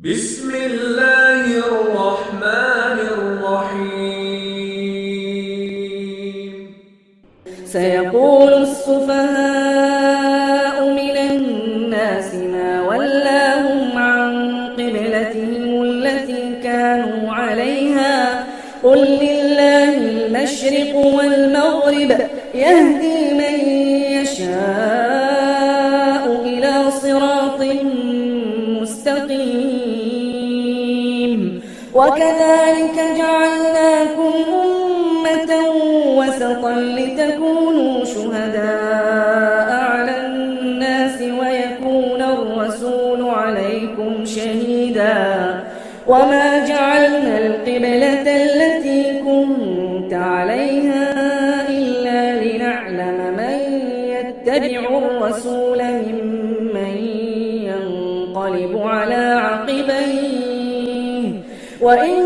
بسم الله الرحمن الرحيم. سيقول السفهاء من الناس ما ولاهم عن قبلتهم التي كانوا عليها قل لله المشرق والمغرب يهدي من يشاء إلى صراط مستقيم وكذلك جعلناكم أمة وسطا لتكونوا شهداء على الناس ويكون الرسول عليكم شهيدا وما جعلنا القبلة التي كنت عليها إلا لنعلم من يتبع الرسول ممن ينقلب على عقبيه وإن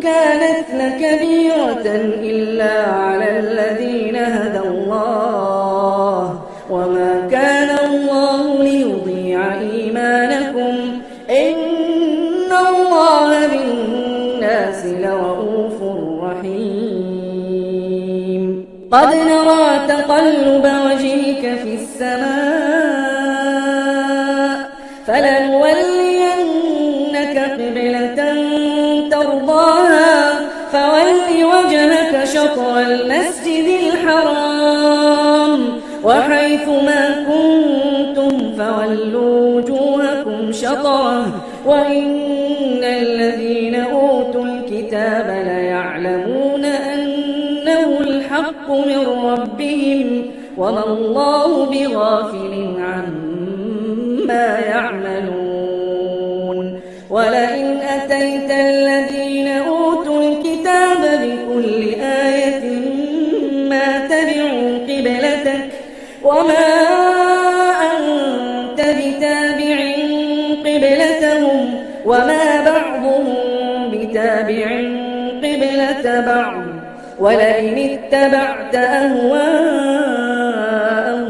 كانت لكبيرة إلا على الذين هدى الله وما كان الله ليضيع إيمانكم إن الله بالناس لرءوف رحيم قد نرى تقلب وجهك في السماء فلنولينك قبلة ترضاها فول وجهك شطر المسجد الحرام وحيث ما كنتم فولوا وجوهكم شطره وإن الذين أوتوا الكتاب ليعلمون أنه الحق من ربهم وما الله بغافل عما يعملون ولئن أتيت الذين أوتوا الكتاب بكل آية ما تبعوا قبلتك وما أنت بتابع قبلتهم وما بعضهم بتابع قبلة بعض ولئن اتبعت أهواءهم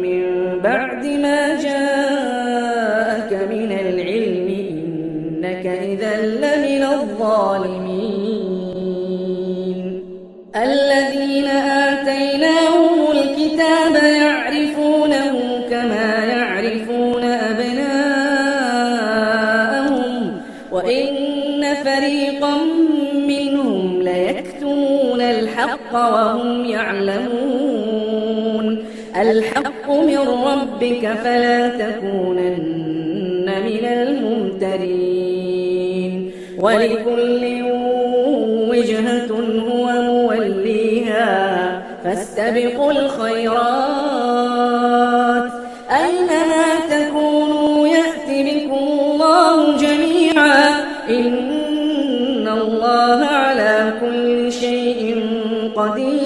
من بعد ما جاءك من العلم إنك إذا لمن الظالمين الذين آتيناهم الكتاب يعرفونه كما يعرفون أبناءهم وإن فريقا منهم ليكتمون الحق وهم يعلمون الحق من ربك فلا تكونن من الممترين ولكل وجهة هو موليها فاستبقوا الخيرات أينما تكونوا يأت بكم الله جميعا إن الله على كل شيء قدير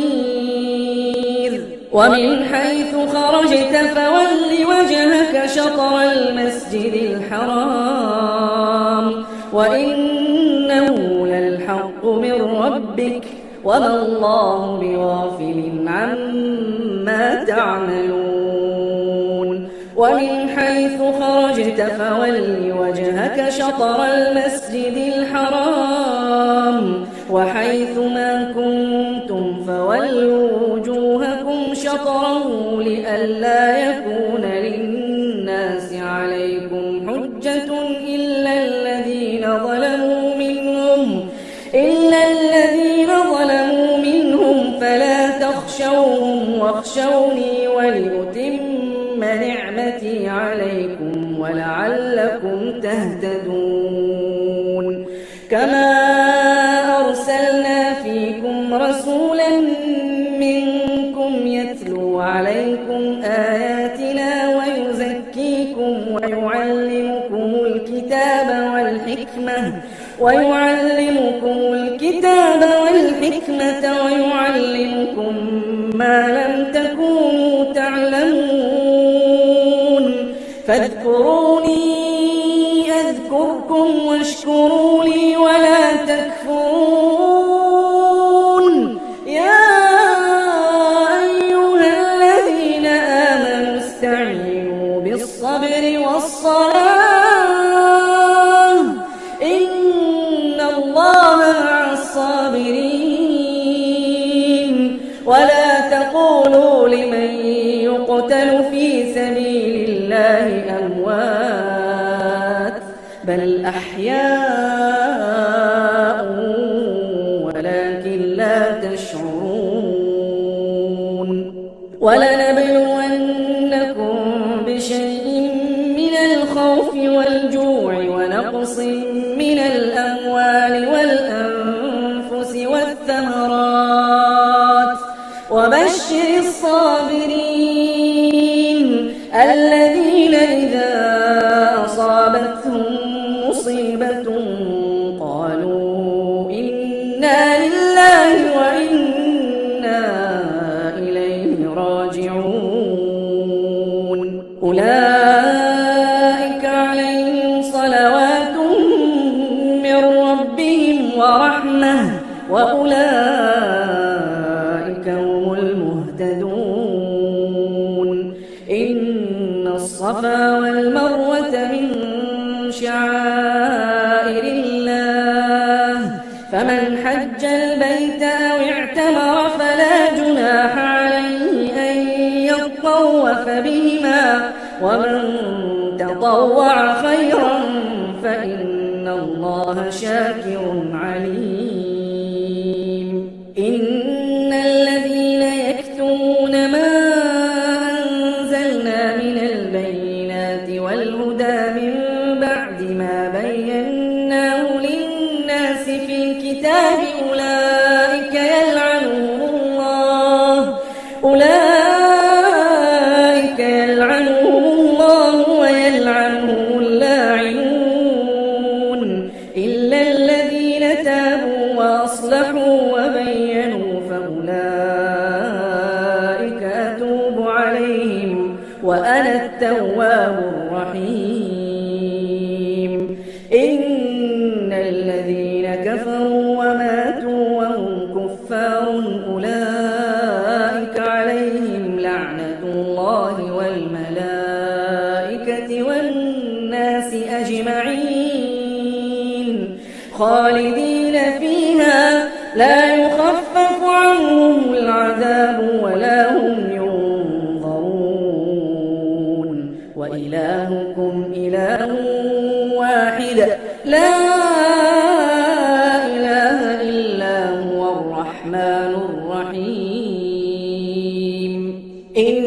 ومن حيث خرجت فول وجهك شطر المسجد الحرام وإنه للحق من ربك وما الله بغافل عما تعملون ومن حيث خرجت فول وجهك شطر المسجد الحرام وحيث ما كنتم فولوا وجوهكم شطره لئلا يكون للناس عليكم حجة إلا الذين ظلموا منهم فلا تخشوهم واخشوني ولأتم نعمتي عليكم ولعلكم تهتدون كما أرسلنا فيكم رسولا منكم يتلو عليكم آياتنا ويزكيكم ويعلمكم الكتاب والحكمة ويعلمكم ما لم تكونوا تعلمون فاذكروني أذكركم واشكروا لي ولا تكفرون يا أيها الذين آمنوا استعينوا بالصبر والصلاة بل أحياء ولكن لا تشعرون ولنبلونكم بشيء من الخوف والجوع ونقص من الأموال والأنفس والثمرات وبشر الصابرين الذين إذا أصابتهم مصيبة قالوا إنا لله وإنا إليه راجعون أولئك عليهم صلوات من ربهم ورحمة وأولئك هم المهتدون إن الصفا والمروة من شعائر الله فمن حج البيت أو اعتمر فلا جناح عليه أن يطوف بهما ومن تطوع خيرا فإن الله شاكر عليم إن الذين يكتمون ما أنزلنا من البينات والهدى من بعد ما بيناه للناس في الكتاب أولئك يلعنهم الله ويلعنهم اللاعنون إلا الذين تابوا وأصلحوا وبينوا فأولئك أتوب عليهم وأنا التواب الرحيم إن الذين كفروا وماتوا وهم كفار أولئك عليهم لعنة الله والملائكة والناس أجمعين خالدين فيها لا يخفف عنهم العذاب ولا هم ينظرون وإلهكم إله واحد لا إله إلا هو الرحمن الرحيم إن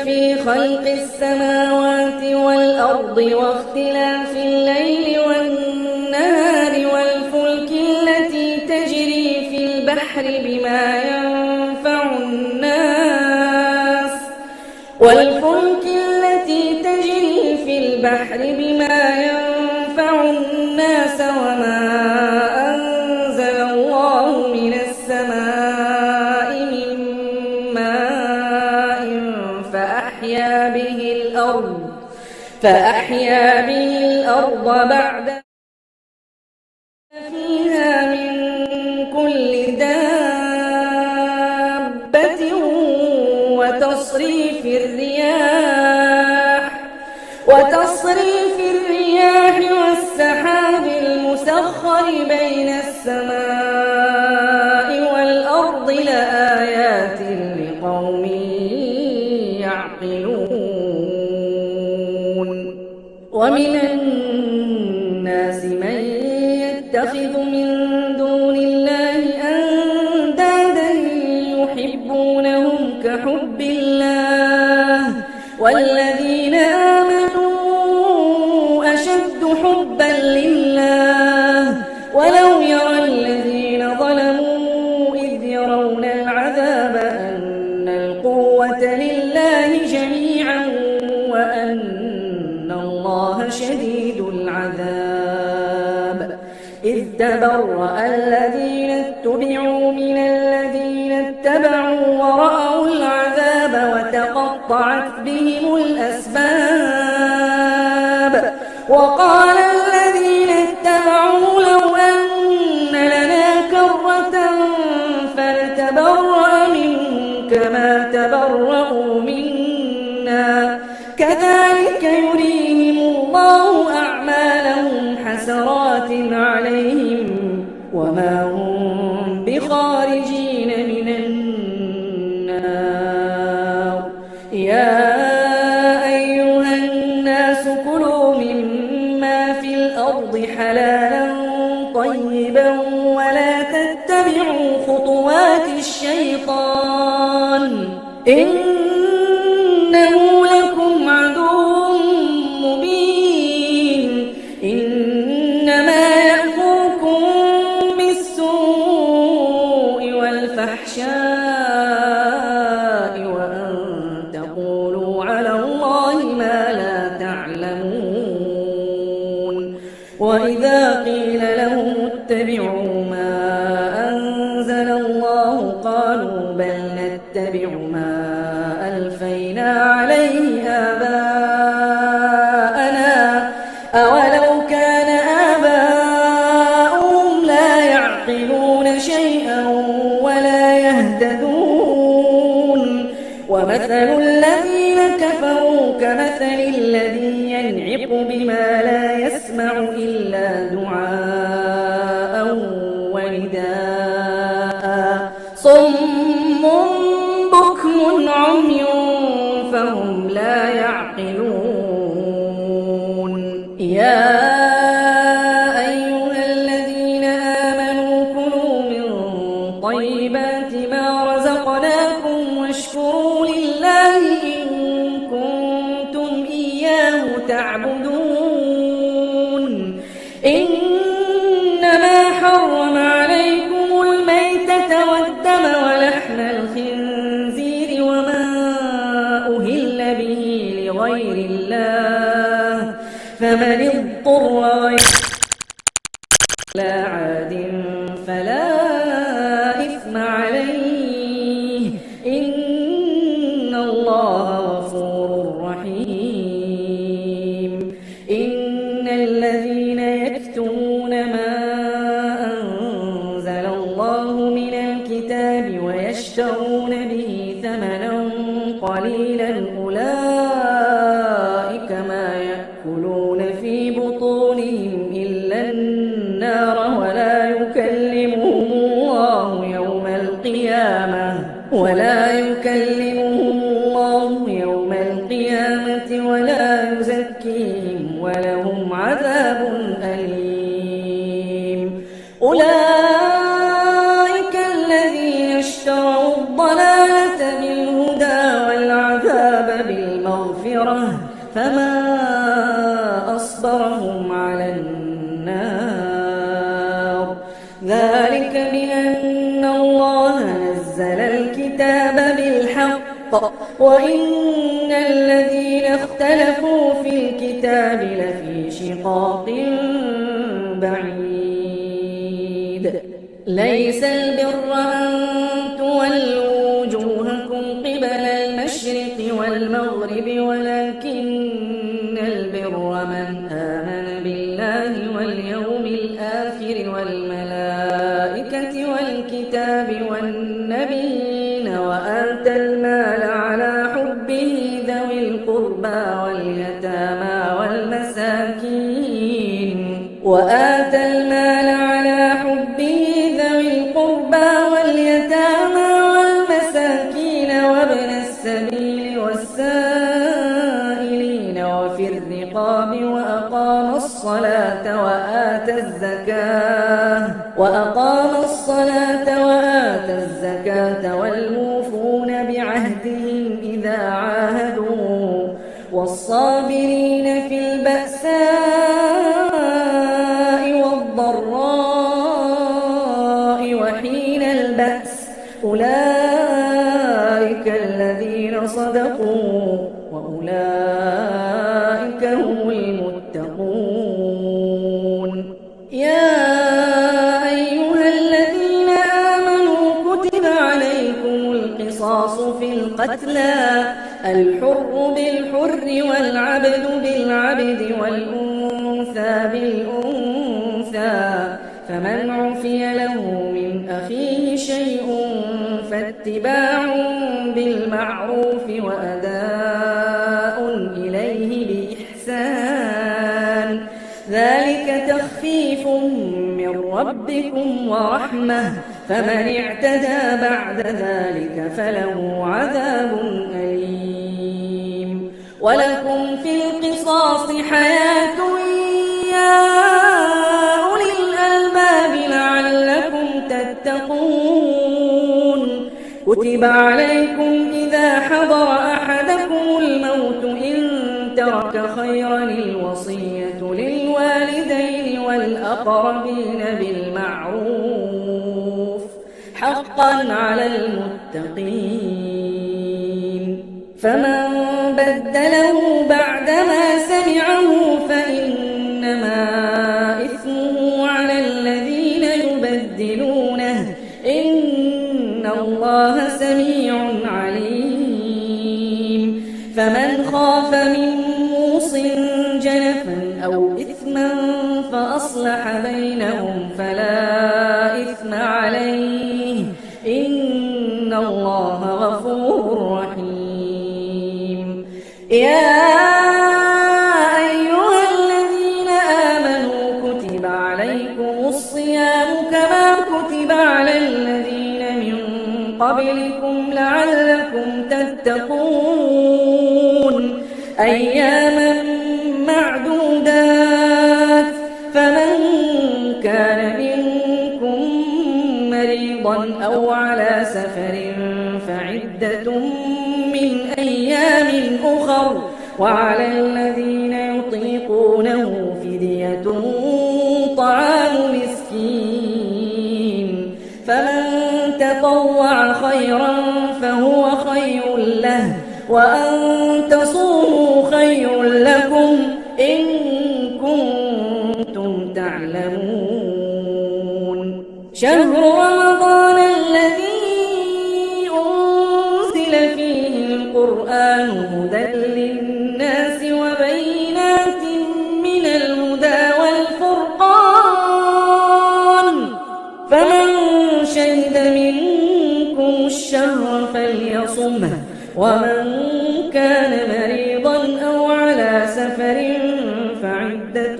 في خلق السماوات والأرض واختلاف الليل والنهار والفلك التي تجري في البحر بما ينفع الناس وما أنزل الله من السماء من ماء فأحيا به الأرض بعد فيها من كل دابة وتصريف الرياح والسحاب المسخر بين السماء والأرض لآيات لقوم يعقلون ومن الناس من يتخذ من دون الله أندادا يحبونهم كحب الله والذين آمنوا أشد حبا لله ولو يرى الذين ظلموا إذ يرون العذاب أن القوة لله جميعا وأن الله شديد العذاب إذ تبرأ الذين اتبعوا من الذين اتبعوا ورأوا العذاب وتقطعت بهم الأسباب وقال الذين اتبعوا لو أن لنا كرة فنتبرأ منهم كما تبرأوا منا كذلك يريهم الله أعمالهم حسرات عليهم وما هم بخارجين من النار يا أيها الناس كلوا مما في حلالا طيبا ولا تتبعوا خطوات الشيطان إنه لكم عدو مبين إنما يأمركم بالسوء والفحشاء وأن تقولوا على الله ما لا تعلمون وإذا قيل لهم اتبعوا ما أنزل الله قالوا بل نتبع ما ألفينا عليه آباءنا أولو كان آباؤهم لا يعقلون شيئا ولا يهتدون ومثل الذين كفروا كمثل الذي ينعق بما لا يسمع إلا دعاء ونداء صم بكم عمي فهم لا يعقلون يا أيها الذين آمنوا كلوا من طيبات ما رزقناكم واشكروا لله إن كنتم إياه تعبدون إنما حرم عليكم الميتة والدم ولحم الخنزير وما أهل به لغير الله فمن اضطر غير عاد فلا إثم عليه إن الله غفور رحيم إن الذين يكتمون ما أنزل الله من الكتاب ويشترون به ثمنا قليلا أولئك ما يأكلون في بطونهم إلا النار ولا يكلمهم الله يوم القيامة ولا يزكيهم ولهم عذاب أليم أولئك الذين اشتروا الضلالة بالهدى والعذاب بالمغفرة فما أصبرهم على النار ذلك بأن الله نزل الكتاب بالحق وإن الذين اختلفوا في الكتاب لفي شقاق بعيد ليس البر أن تولوا وجوهكم قبل المشرق والمغرب ولكن البر من آمن بالله واليوم الآخر والملائكة والكتاب والنبيين وآتى المال على حبه ذوي القربى واليتامى والمساكين وابن السبيل والسائلين وفي الرقاب وأقام الصلاة وآتى الزكاة والموفون بعهدهم إذا عاهدوا والصابرين في البأساء والضراء وحين البأس أولئك الذين صدقوا وأولئك هم المتقون يا أيها الذين آمنوا كتب عليكم القصاص في القتلى الحر بالحر والعبد بالعبد والأنثى بالأنثى فمن عفي له من أخيه شيء فاتباع بالمعروف وأداء إليه بإحسان ذلك تخفيف من ربكم ورحمة فمن اعتدى بعد ذلك فله عذاب أليم ولكم في القصاص حياة يا كتب عليكم إذا حضر أحدكم الموت إن ترك خيرا الوصية للوالدين والأقربين بالمعروف حقا على المتقين فمن بدله بعدما سمعه فإنما إثمه على الذين يبدلونه إن الله سميع عليم فمن خاف من موص جنفا أو إثما فأصلح بينهم فلا إثم عليه إن الله غفور رحيم يا أيها الذين آمنوا كتب عليكم الصيام كما كتب على الذين من قبلكم لعلكم تتقون أياما معدودات فمن كان منكم مريضا أو على سفر فعدة من أيام أخر وعلى الذين يطيقونه فدية طعام مسكين فمن تطوع خيرا فهو خير له وأن تصوموا خير لكم إن كنتم تعلمون شهر رمضان الذي أنزل فيه القرآن هدى للناس وبينات من الهدى والفرقان فمن شهد منكم الشهر فليصمه ومن كان مريضا أو على سفر فعدة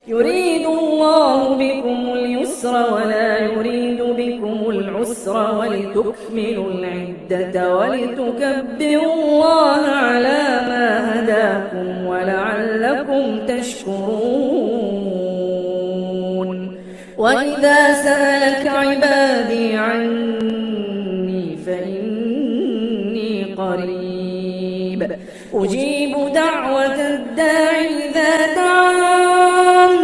يريد الله بكم اليسر ولا يريد بكم العسر ولتكملوا العدة ولتكبروا الله على ما هداكم ولعلكم تشكرون وإذا سألك عبادي عني فإني قريب أجيب دعوة الداع إذا دعان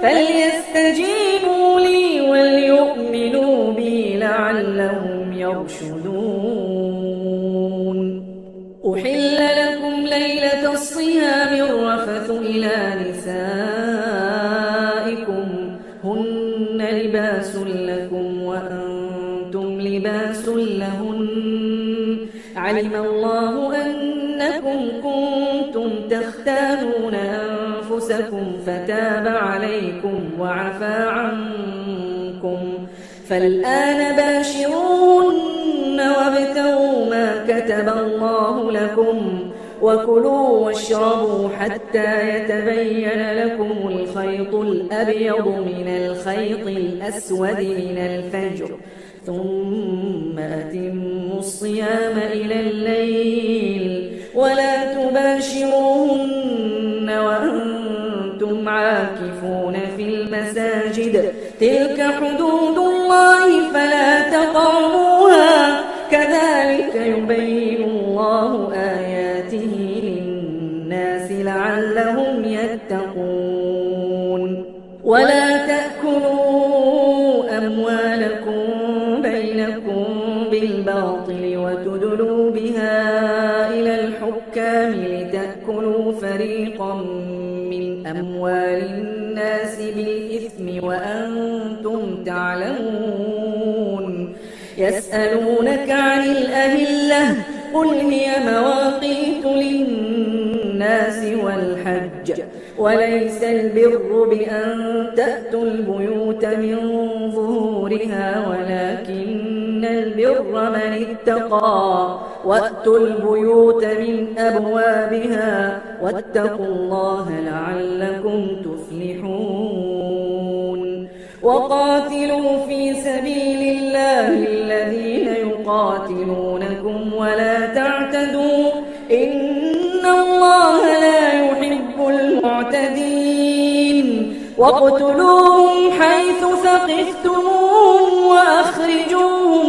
فليستجيبوا لي وليؤمنوا بي لعلهم يرشدون أحل لكم ليلة الصيام الرفث إلى نسائكم هن لباس لكم وأنتم لباس لهن علم الله أنكم كنتم تختانون أنفسكم فتاب عليكم وعفى عنكم فالآن باشروهن وابتغوا ما كتب الله لكم وكلوا واشربوا حتى يتبين لكم الخيط الأبيض من الخيط الأسود من الفجر ثم أتموا الصيام إلى الليل ولا تباشروهن وأنتم عاكفون في المساجد تلك حدود الله فلا تقربوها كذلك يبين الله آياته للناس لعلهم يتقون ولا تأكلوا أموالكم بينكم بالباطل وتدلوا بها إلى الحكام لتأكلوا فريقا من أموال الناس بالإثم وأنتم تعلمون يسألونك عن الأهلة قل هي مواقيت للناس والحج وليس البر بأن تأتوا البيوت من ظهورها ولكن البر من اتقى وأتوا البيوت من أبوابها واتقوا الله لعلكم تفلحون وقاتلوا في سبيل الله الذين يقاتلونكم ولا تعتدوا إن الله لا يحب المعتدين واقتلوهم حيث ثقفتموهم اقتلوهم وأخرجوهم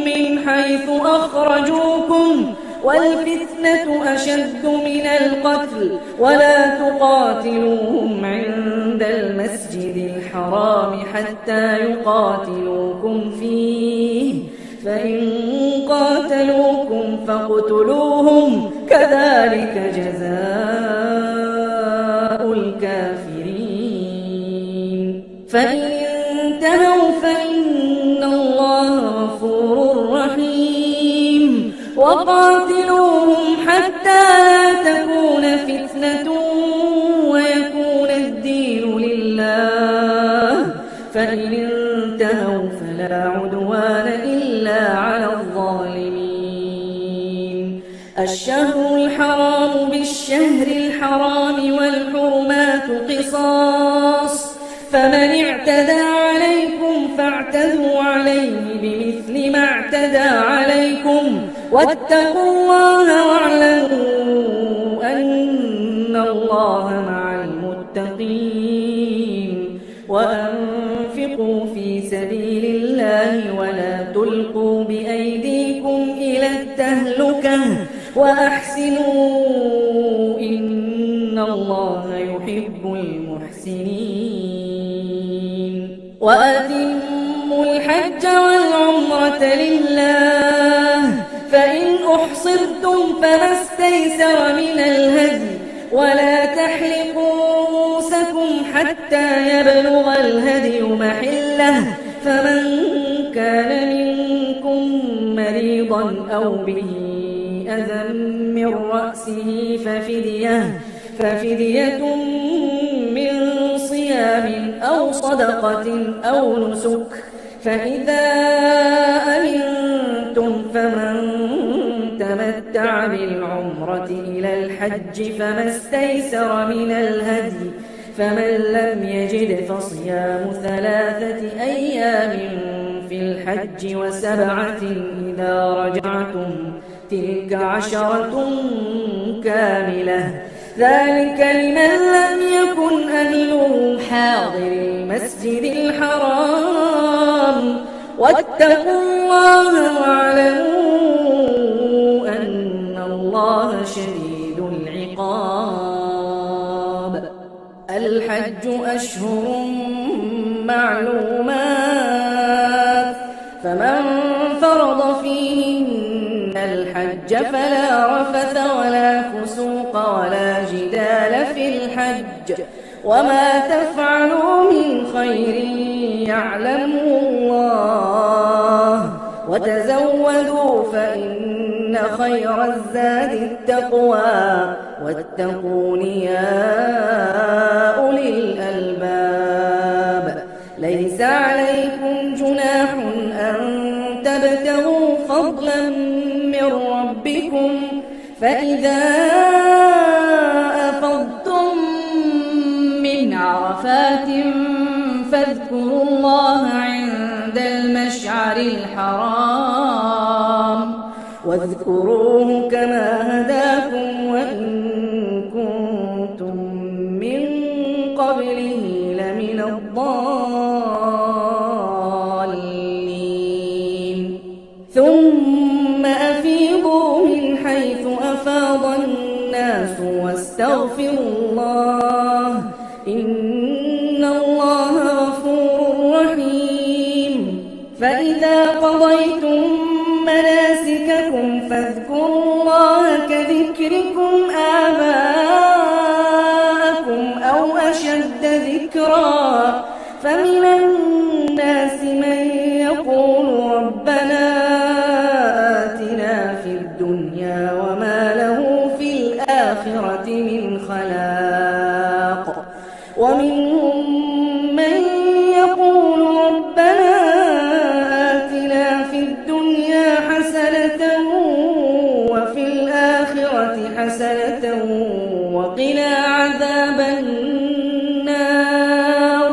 من حيث أخرجوكم والفتنة أشد من القتل ولا تقاتلوهم عند المسجد الحرام حتى يقاتلوكم فيه فإن قاتلوكم فاقتلوهم كذلك جزاء الكافرين فإن انتهوا فإن الله غفور رحيم وقاتلوهم حتى لا تكون فتنة ويكون الدين لله فإن انتهوا فلا عدوان إلا على الظالمين الشهر الحرام بالشهر الحرام والحرمات قصاص فمن اعتدى عليكم فاعتدوا عليه بمثل ما اعتدى عليكم واتقوا الله واعلموا أن الله مع المتقين وأنفقوا في سبيل الله ولا تلقوا بأيديكم إلى التهلكة وأحسنوا إن الله يحب المحسنين وأتموا الحج والعمرة لله فإن أحصرتم فما استيسر من الهدي ولا تحلقوا رؤوسكم حتى يبلغ الهدي محله فمن كان منكم مريضا أو به أذى من رأسه ففدية من صيام أو صدقة أو نسك فإذا أمنتم فمن تمتع بالعمرة إلى الحج فما استيسر من الهدي فمن لم يجد فصيام 3 أيام في الحج وسبعة إذا رجعتم تلك 10 كاملة ذلك لمن لم يكن أهله حاضر المسجد الحرام واتقوا الله واعلموا أن الله شديد العقاب الحج أشهر معلومات فمن فرض فيهن الحج فلا رفث ولا فسوق ولا جدال في الحج وما تفعلوا من خير يعلمه الله وتزودوا فإن خير الزاد التقوى واتقون يا أولي الألباب ليس عليكم جناح أن تبتغوا فضلا من ربكم فإذا أفضتم من عرفات فاذكروا الله عند المشعر الحرام واذكروه كما هداكم وإن كنتم من قبله لمن الضالين ثم أفيضوا من حيث أفاض الناس واستغفروا الله إن الله غفور رحيم فإذا قضيتم مناسككم فاذكروا الله كذكركم آباءكم أو أشد ذكرا فمن الناس من يقول ربنا آتنا في الدنيا وما له في الآخرة من خلاق ومنهم من يقول ربنا آتنا في الدنيا حسنة وفي الآخرة حسنة وقنا عذاب النار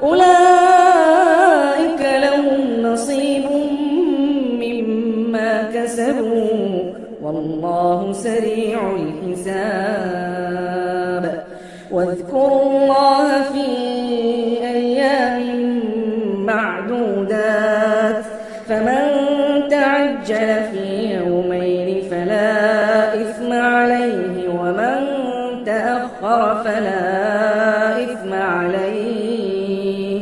أولئك لهم نصيب مما كسبوا والله سريع الحساب واذكروا الله في أيام معدودة تأخر فلا إثم عليه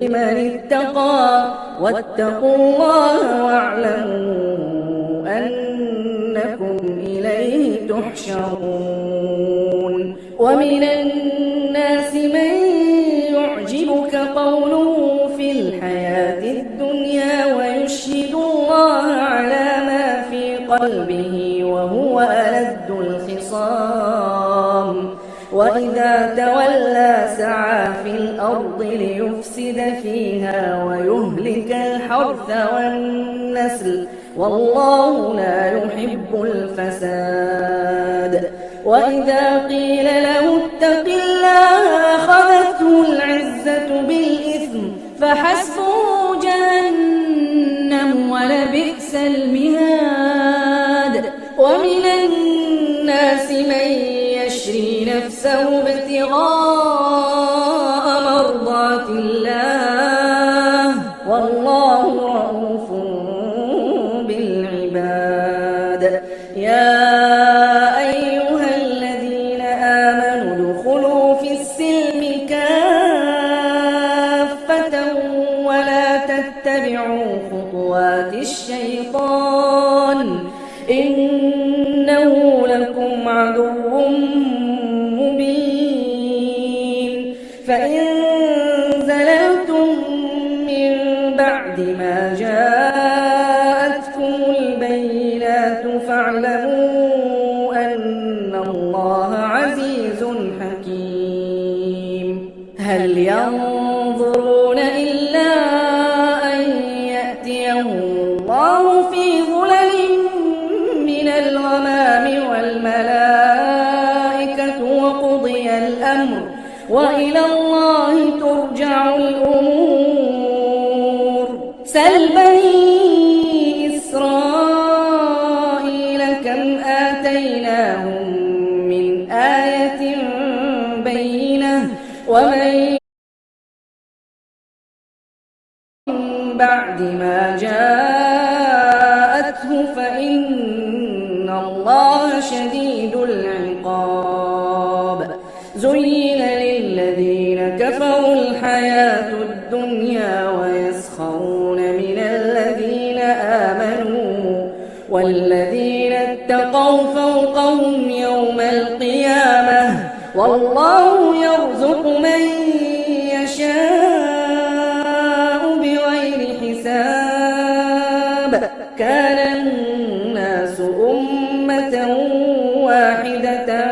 لمن اتقى واتقوا الله واعلموا أنكم إليه تحشرون ومن الناس من يعجبك قوله في الحياة الدنيا ويشهد الله على ما في قلبه وهو ألد الخصام وإذا تولى سعى في الأرض ليفسد فيها ويهلك الحرث والنسل والله لا يحب الفساد وإذا قيل له اتق الله أخذته العزة بالإثم فحسبه جهنم ولبئس المهاد ومن الناس من يشري نفسه ابتغاء مرضات الله والله رؤوف بالعباد يا أيها الذين آمنوا ادخلوا في السلم كافة ولا تتبعوا خطوات الشيطان إنه لكم عدو مبين فإن زللتم من بعد ما جاءتكم البينات فاعلموا أن الله عزيز حكيم هل ينظرون إلا أن يأتيهم الله في ظلل من الغمام والملائكة وقضي الأمر وإلى الله ترجع الأمور سل بني إسرائيل كم آتيناهم من آية بينة ومن بعد ما جاءته فإن الله شديد العقاب زين للذين كفروا الحياة الدنيا ويسخرون من الذين آمنوا والذين اتقوا فوقهم يوم القيامة والله يرزق من يشاء بغير حساب كان الناس أمة واحدة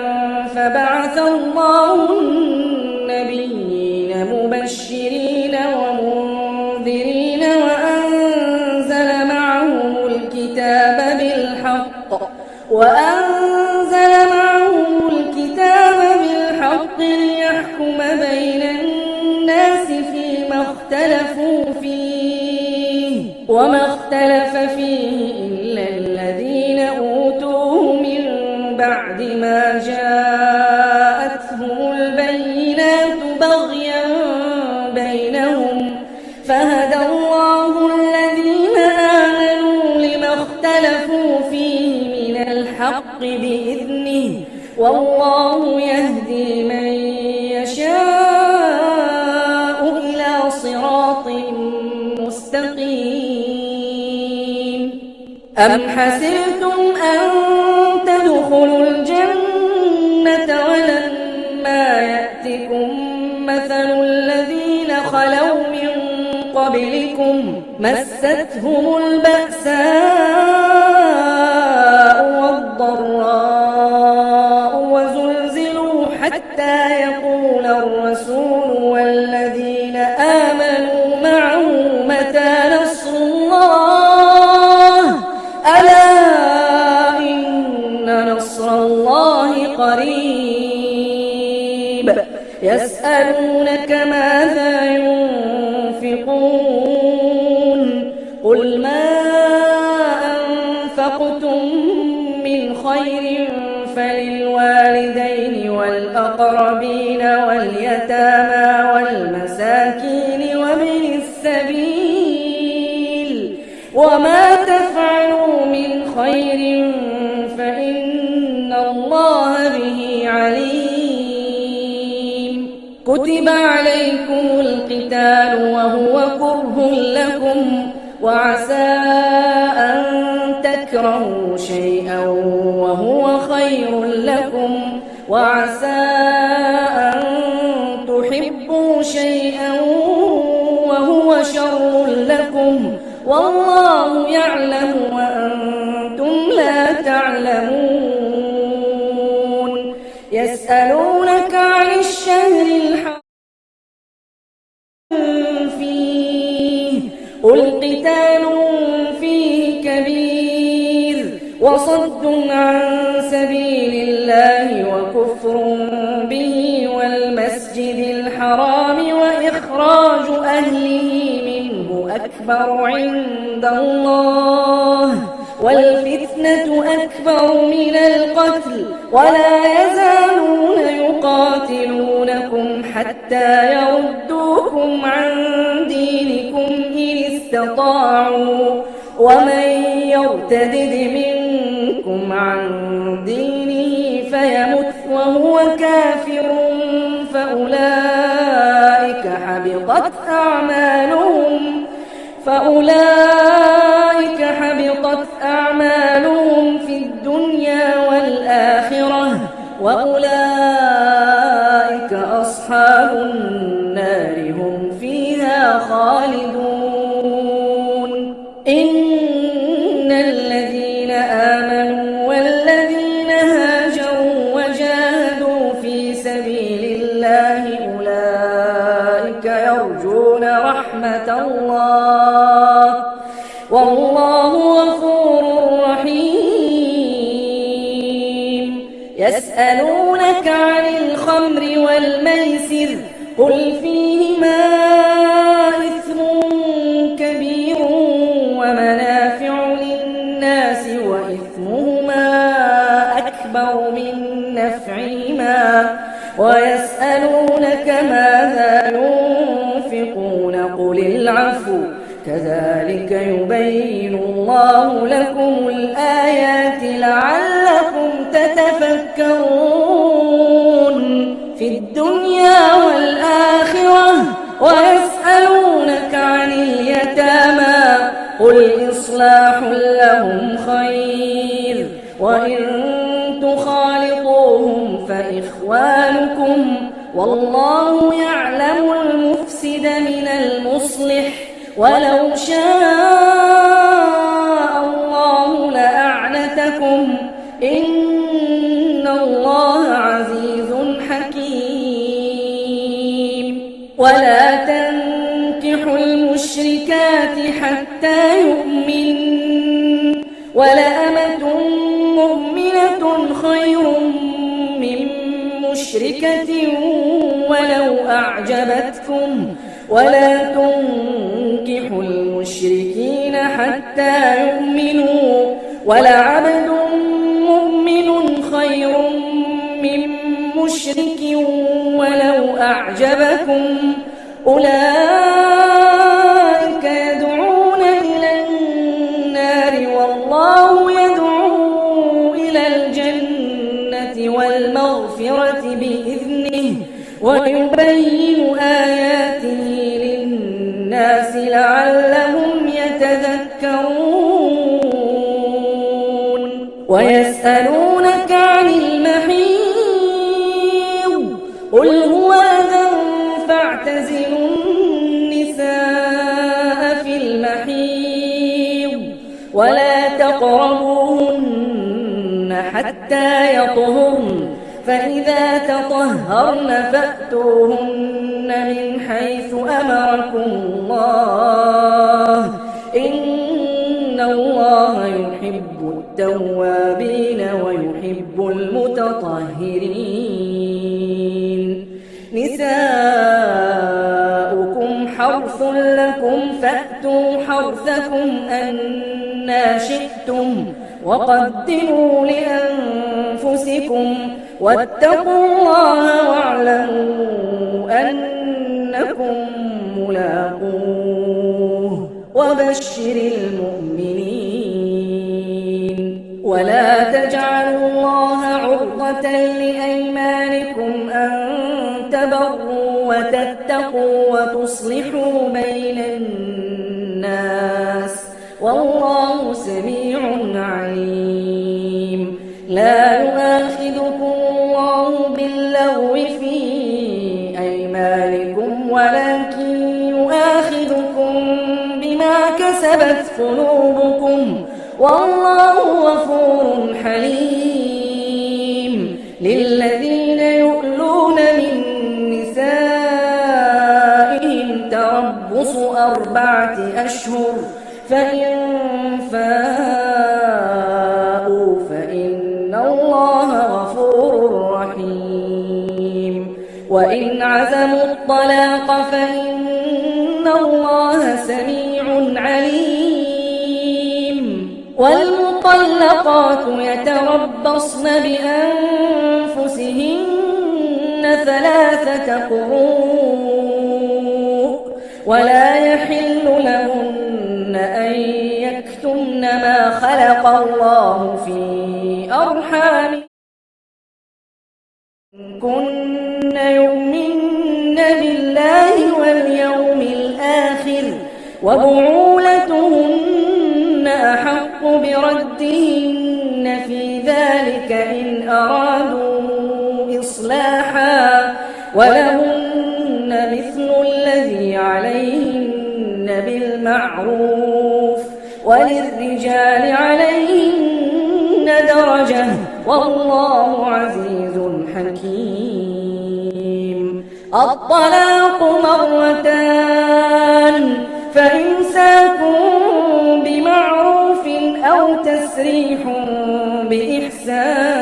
فبعث الله النبيين مبشرين ومنذرين وأنزل معهم الكتاب بالحق ليحكم بين الناس فيما اختلفوا فيه وما اختلف فيه إلا الذين أوتوه من بعد ما جاءتهم البينات بغيا بينهم فهدى الله الذين آمنوا لما اختلفوا فيه من الحق بإذنه والله يهدي من يشاء إلى صراط مستقيم أم حسبتم أن تدخلوا الجنة ولما يأتكم مثل الذين خلوا من قبلكم مستهم البأساء والضراء وزلزلوا حتى يقول الرسول والذين آمنوا معه متى نصر الله ألا إن نصر الله قريب يسألونك ماذا ينفقون قل ما أنفقتم من خير فللوالدين والأقربين واليتامى والمساكين وابن السبيل وما تفعلوا من خير فإن الله به عليم كتب عليكم القتال وهو كره لكم وعسى أن تكرهوا شيئا وهو خير لكم وعسى أن تحبوا شيئا وهو شر لكم والله يعلم وأنتم لا تعلمون يسألونك عن الشهر الحرام فيه قل قتال فيه كبير وصد عن سبيل الله وكفر به والمسجد الحرام وإخراج أهله منه أكبر عند الله والفتنة أكبر من القتل ولا يزالون يقاتلونكم حتى يردوكم عن دينكم إن استطاعوا ومن يرتدد منكم عن دينه فيمت وهو كافر فأولئك حبطت أعمالهم في الدنيا والآخرة وأولئك أصحاب النار هم فيها خالدون إن الذين آمنوا والذين هاجروا وجاهدوا في سبيل الله أولئك يرجون رحمة الله والله غفور رحيم يسألونك عن الخمر والميسر قل فيهما إثم كبير ومنافع للناس وإثمهما أكبر من نفعهما ويسألونك ماذا ينفقون قل العفو كذلك يبين الله لكم الآيات لعلكم تتفكرون في الدنيا والآخرة ويسألونك عن اليتامى قل إصلاح لهم خير وإن تخالطوهم فإخوانكم والله يعلم المفسد من المصلح ولو شاء الله لأعنتكم إن الله عزيز حكيم ولا تنكحوا المشركات حتى يؤمن ولأمة مؤمنة خير من مشركة ولو أعجبتكم ولا تنكحوا المشركين حتى يؤمنوا ولعبد مؤمن خير من مشرك ولو أعجبكم أولئك يدعون إلى النار والله يدعو إلى الجنة والمغفرة بإذنه ويبين آياته للناس لعلهم يتذكرون ويسألونك عن المحيض قل هو أذى فاعتزلوا النساء في المحيض ولا تقربوهن حتى يطهرن فإذا تطهرن فأتوهن من حيث أمركم الله إن الله يحب التوابين ويحب المتطهرين نساؤكم حرث لكم فأتوا حرثكم أنى شئتم وقدموا لأنفسكم واتقوا الله واعلموا أنكم ملاقوه وبشر المؤمنين ولا تجعلوا الله عرضة لأيمانكم أن تبروا وتتقوا وتصلحوا بين الناس والله سميع عليم. لا يؤاخذكم الله باللغو في أيمانكم ولكن يؤاخذكم بما كسبت قلوبكم والله غفور حليم. للذين يؤلون من نسائهم تربص 4 أشهر فإن فاءوا فإن الله غفور رحيم. وإن عزموا الطلاق فإن الله سميع عليم. والمطلقات يتربصن بأنفسهن 3 قروء ولا يحل لهن أن يكتمن ما خلق الله في أرحامهن كن يؤمن بالله واليوم الآخر وبعولتهن أحق بردهن في ذلك إن أرادوا إصلاحا ولهن مثل الذي عليهن بالمعروف وللرجال عليهن درجة والله عزيز حكيم. الطلاق 2 فإمساك بمعروف أو تسريح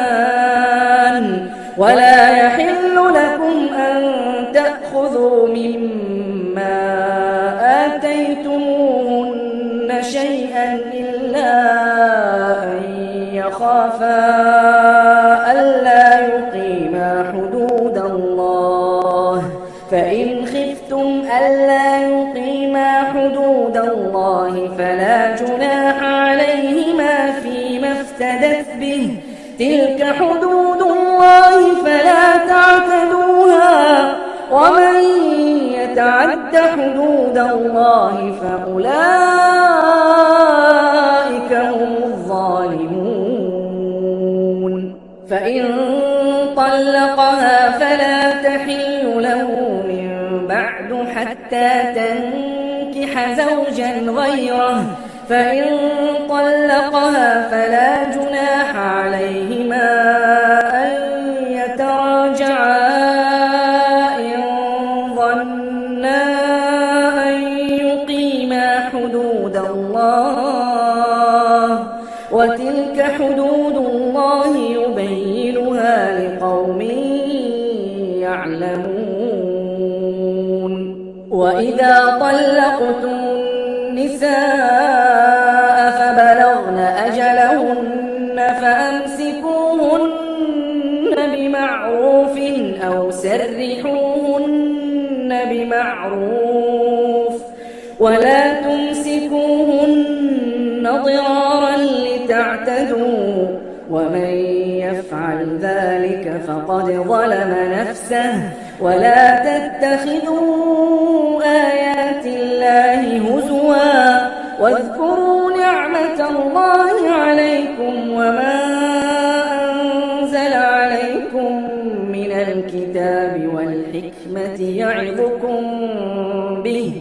بإحسان ولا يحل لكم أن تأخذوا مما آتيتموهن شيئا إلا أن يخافا ألا يقيما حدود الله فإن خفتم ألا يقيما حدود الله فلا جناح عليهما فيما افتدت به تلك حدود الله فلا تعتدوها ومن يتعد حدود الله فأولئك هم الظالمون. فإن طلقها فلا تحل له من بعد حتى تنكح زوجا غيره فإن طلقها فلا جناح عليهما أن يتراجعا إن ظنا أن يقيما حدود الله وتلك حدود الله يبينها لقوم يعلمون. وإذا طلقتم النساء فبلغن أجلهن فأمسكوهن بمعروف أو سرحوهن بمعروف ولا تمسكوهن ضرارا لتعتدوا ومن يفعل ذلك فقد ظلم نفسه. ولا تتخذوا آيات الله هزوا واذكروا نعمة الله عليكم وما أنزل عليكم من الكتاب والحكمة يعظكم به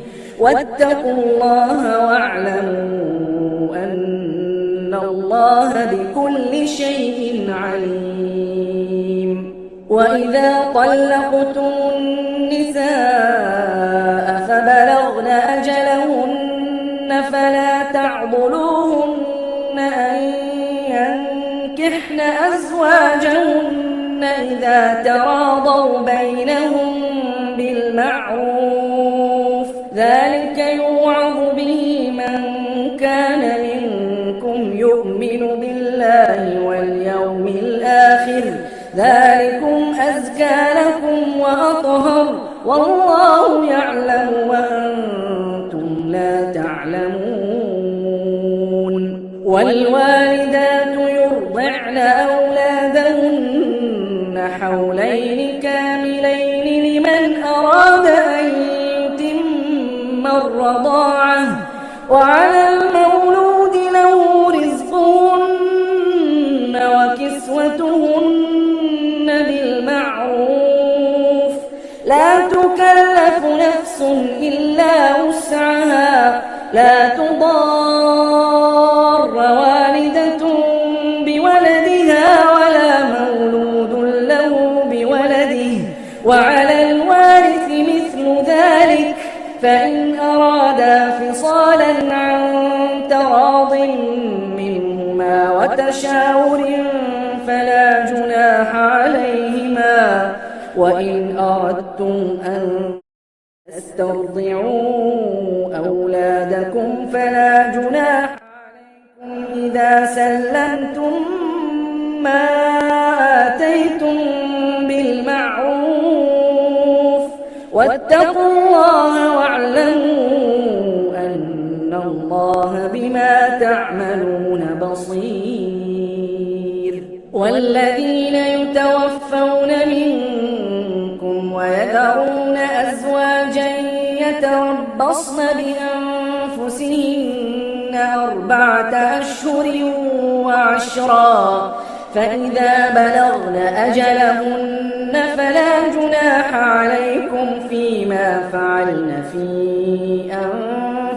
واتقوا الله واعلموا أن الله بكل شيء عليم. وإذا طلقتم النساء فبلغن أجلهن فلا تعضلوهن أن ينكحن أزواجهن إذا تراضوا بينهم بالمعروف ذلك يوعظ به من كان منكم يؤمن بالله واليوم الآخر ذلكم أزكى لكم وأطهر والله يعلم وأنتم لا تعلمون. والوالدات يرضعن أولادهن حولين كاملين لمن وعلى المولود له رزقهن وكسوتهن بالمعروف لا تكلف نفس إلا وسعها لا تضار والدة بولدها ولا مولود له بولده وعلى الوارث مثل ذلك فإن أرادا فصالا عن تراض منهما وتشاور فلا جناح عليهما وإن أردتم أن تسترضعوا أولادكم فلا جناح عليكم إذا سلمتم ما آتيتم بالمعروف واتقوا الله واعلموا أن الله بما تعملون بصير والذين يتوفون منكم ويذرون أزواجا يتربصن بأنفسهن 4 أشهر وعشرا فإذا بلغن أجلهن فلا جناح عليكم فيما فعلن في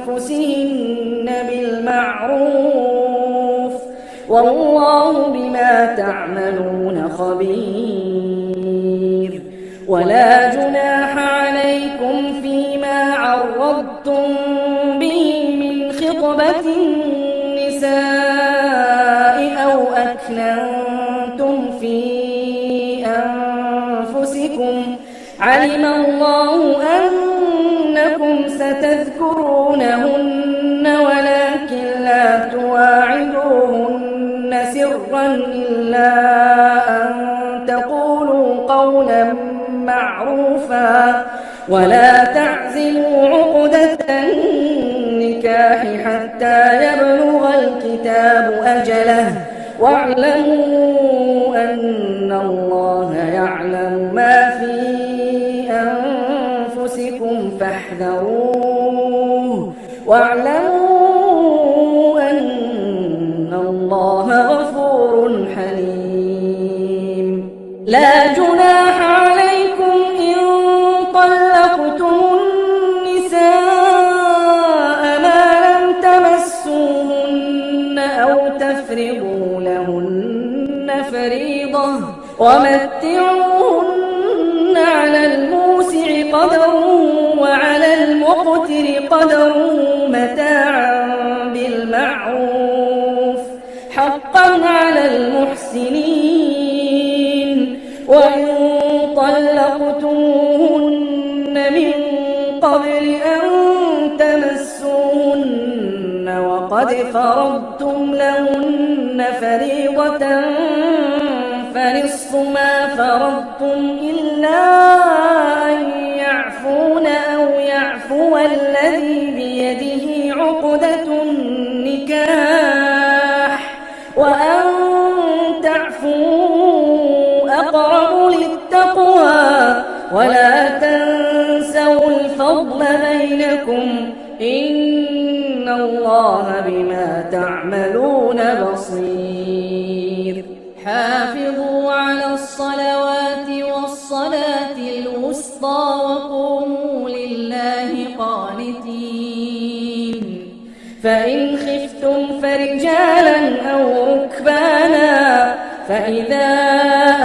أنفسهن بالمعروف والله بما تعملون خبير ولا جناح عليكم فيما عرضتم به من خطبة النساء أو أكننتم في أنفسكم علم الله أنكم ستذكرونهن ولكن لا تواعدوهن سرا إلا أن تقولوا قولا معروفا ولا تعزلوا عقدة النكاح حتى يبلغ الكتاب أجله واعلموا أن الله يعلم ما في أنفسكم فاحذروه واعلموا أن الله غفور حليم لا جناح عليكم إن طلقتم النساء ما لم تمسوهن أو تفرضوا لهن فريضة ومتعوهن على الموسع قدره وعلى المقتر قدره متاعا بالمعروف حقا على المحسنين وإن طلقتموهن من قبل أن تمسوهن وقد فرضتم لهن فريضة فنصف ما فرضتم إلا أن يعفون أو يعفو الذي بيده عقدة النكاح وأن تعفوا أقرب للتقوى ولا تنسوا الفضل بينكم إن الله بما تعملون بصير حافظوا على الصلوات والصلاة الوسطى وقوموا لله قانتين فإن خفتم فرجالا أو ركبانا فإذا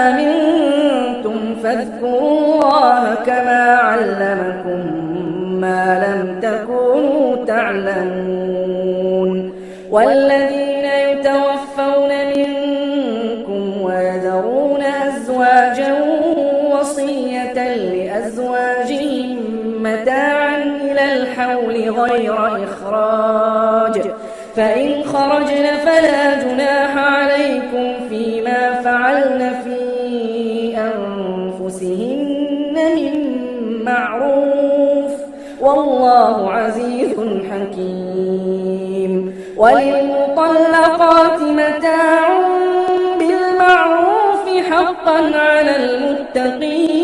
أمنتم فاذكروا الله كما علمكم ما لم تكونوا تعلمون والذين يتوفون منكم ويذرون أزواجا وصية لأزواجهم متاعا إلى الحول غير إخراج فإن خرجن فلا جناح عليكم فيما فعلن في أنفسهن من معروف والله عزيز حكيم وللمطلقات متاع بالمعروف حقا على المتقين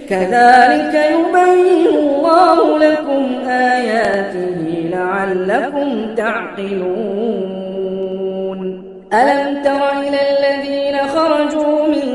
كذلك يبين الله لكم آياته لعلكم تعقلون ألم تر إلى الذين خرجوا من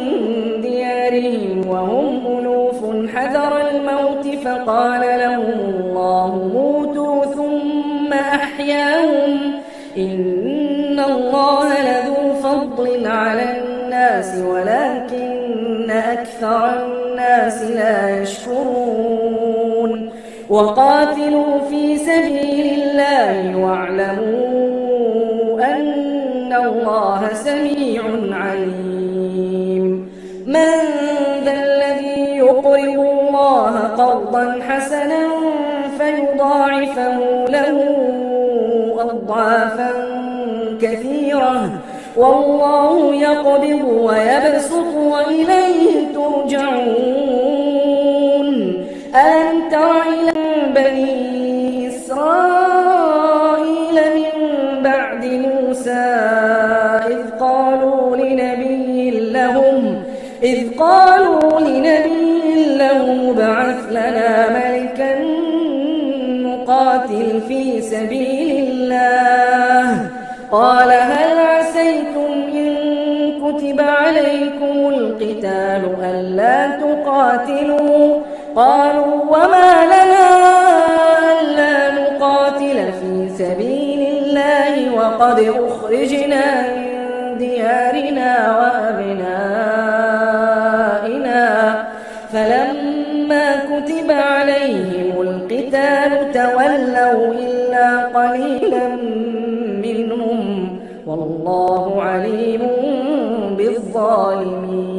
ديارهم وهم ألوف حذر الموت فقال لهم الله موتوا ثم أحياهم إن الله لذو فضل على الناس ولكن أكثر الناس لا يشكرون وقاتلوا في سبيل الله واعلموا أن الله سميع عليم من ذا الذي يقرض الله قرضا حسنا فيضاعفه له أضعافا كثيرة والله يقبض ويبسط وإليه ترجعون ألم تر إلى بني إسرائيل من بعد موسى إذ قالوا لنبي لهم ابعث لنا ملكا نقاتل في سبيل الله قال هل عسيتم إن كتب عليكم القتال ألا تقاتلوا قالوا وما لنا ألا نقاتل في سبيل الله وقد أخرجنا من ديارنا وأبنائنا فلما كتب عليهم القتال تولوا إلا قليلا منهم والله عليم بالظالمين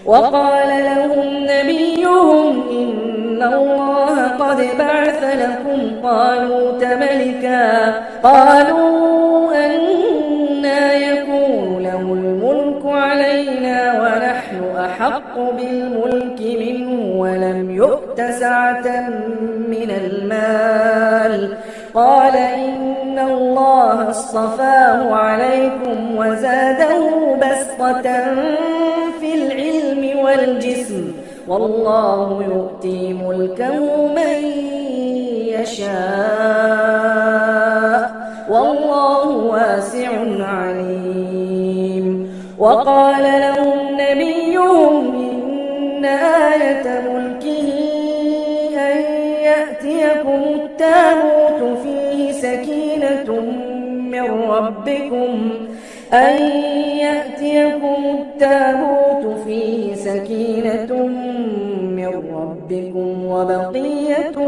وقال لهم نبيهم إن الله قد بعث لكم طالوت ملكا قالوا أنى يكون له الملك علينا ونحن أحق بالملك منه ولم يؤت سعة من المال قال إن الله اصطفاه عليكم وزاده بسطة في العلم والجسم والله يؤتي ملكه من يشاء والله واسع عليم وقال لهم نبيهم إن آية ملكه أن يأتيكم التابوت فيه سكينة من ربكم وبقية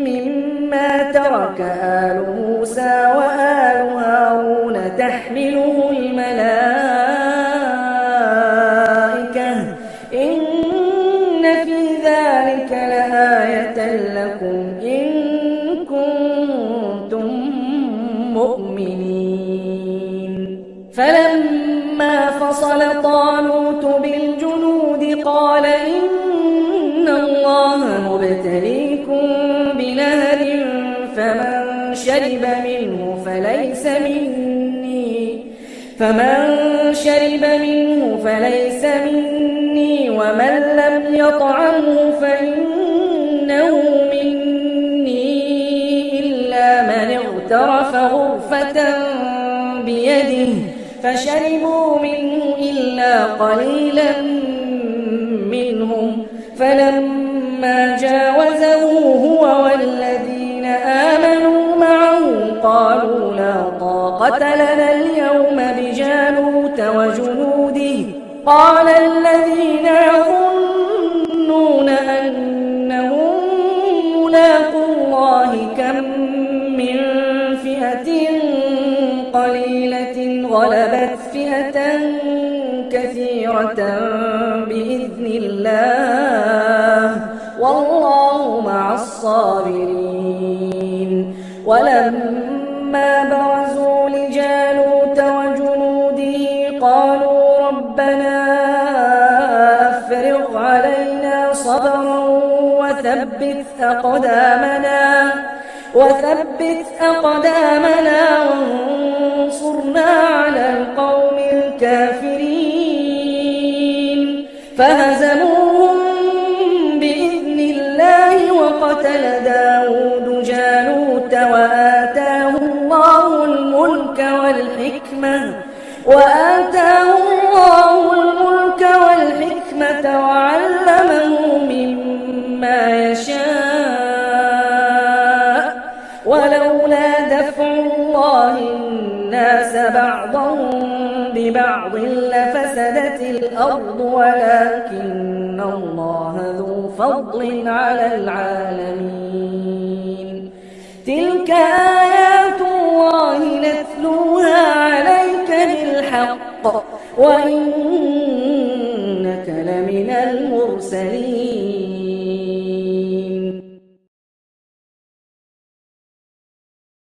مما ترك آل موسى وآل هارون تحمله الملائكة إن في ذلك لآية لكم إن كنتم مؤمنين فلما فصل طالوت بالجنود قال إن الله مبتليكم بنهر فمن شرب منه فليس مني ومن لم يطعمه فإنه مني إلا من اغترف غرفة بيده فشربوا منه إلا قليلا منهم فلما جاوزه هو والذين آمنوا معه قالوا لا طاقة لنا اليوم بجالوت وجنوده قال الذين يظنون أنهم ملاقو الله كم من فئة قليلة غلبت فئة كثيرة بإذن الله والله مع الصابرين ولما برزوا لجالوت وجنوده قالوا ربنا أفرغ علينا صبرا وثبت أقدامنا وانصرنا على القوم الكافرين فهزموهم قتل داود جالوت وآتاه الله الملك وعلمه مما يشاء ولولا دفع الله الناس بعضهم ببعض لفسدت الأرض ولكن الله ذو فضل على العالمين تلك آيات الله نتلوها عليك بالحق وإنك لمن المرسلين